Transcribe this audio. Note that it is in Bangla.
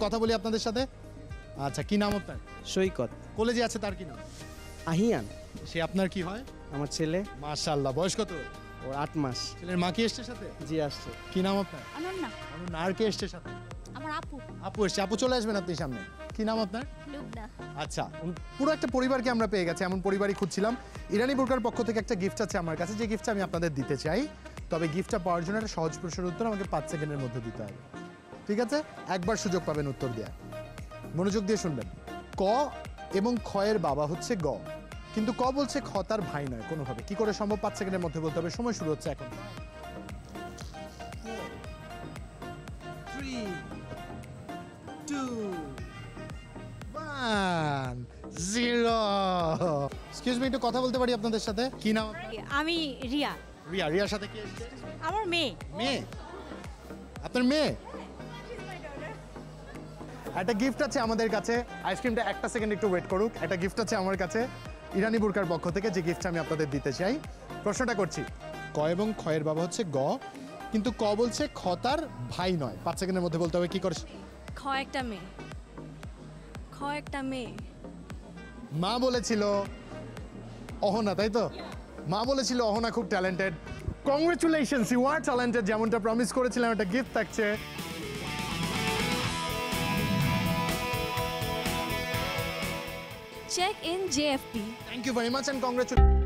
কথা বলি আপনাদের সাথে। আচ্ছা, কি নাম আপনার? সৈকত। কলেজে আছে তার কি নাম? আহিয়ান। সে আপনার কি হয়? আমার ছেলে। মাশাআল্লাহ। বয়স কত? ওর 8 মাস। ছেলের মা কি এসছে সাথে? জি আসছে। কি নাম আপনার? অনন্যা। অনন্যা। আর কে এসছে সাথে? আমার আপু। আপু এসছে। আপু চলে আসবেন আপনি সামনে। কি নাম আপনার? লুবনা। আচ্ছা, পুরো একটা পরিবারকে আমরা পেয়ে গেছি, এমন পরিবারই খুঁজছিলাম। ইরানি বোরকার পক্ষ থেকে একটা গিফট আছে আমার কাছে, যে গিফটটা আমি আপনাদের দিতে চাই। তবে গিফটটা পাওয়ার জন্য একটা সহজ প্রশ্নের উত্তর আমাকে 5 সেকেন্ডের মধ্যে দিতে হবে। ঠিক আছে? একবার সুযোগ পাবেন উত্তর দেওয়ার। মনোযোগ দিয়ে শুনবেন। ক এবং খয়ের বাবা হচ্ছে গ, কিন্তু ক বলছে খ তার ভাই নয় কোনোভাবে। কি করে সম্ভব? 5 সেকেন্ডের মধ্যে বলতে হবে। সময় শুরু হচ্ছে এখন। 3 2 1 0। এক্সকিউজ মি, একটু কথা বলতে পারি আপনাদের সাথে? কি নাম আপনার? আমি রিয়া। রিয়া। রিয়ার সাথে কে এসেছে? আমার মেয়ে। মেয়ে? আপনার মেয়ে? একটা গিফট আছে আমাদের কাছে। আইসক্রিমটা একটা সেকেন্ড একটু ওয়েট করুক। একটা গিফট আছে আমার কাছে ইরানি বোরকার পক্ষ থেকে, যে গিফটটা আমি আপনাদের দিতে চাই। প্রশ্নটা করছি, ক এবং খয়ের বাবা হচ্ছে গ, কিন্তু ক বলছে খ তার ভাই নয়। 5 সেকেন্ডের মধ্যে বলতে হবে। কি করছে? খ একটা মেয়ে। খ একটা মেয়ে। মা বলেছিল অহনা, তাই তো? মা বলেছিল অহনা খুব talented. Congratulations, you are talented. যেমনটা প্রমিস করেছিলাম, একটা গিফট থাকছে। Check in JFP. Thank you very much and congratulation.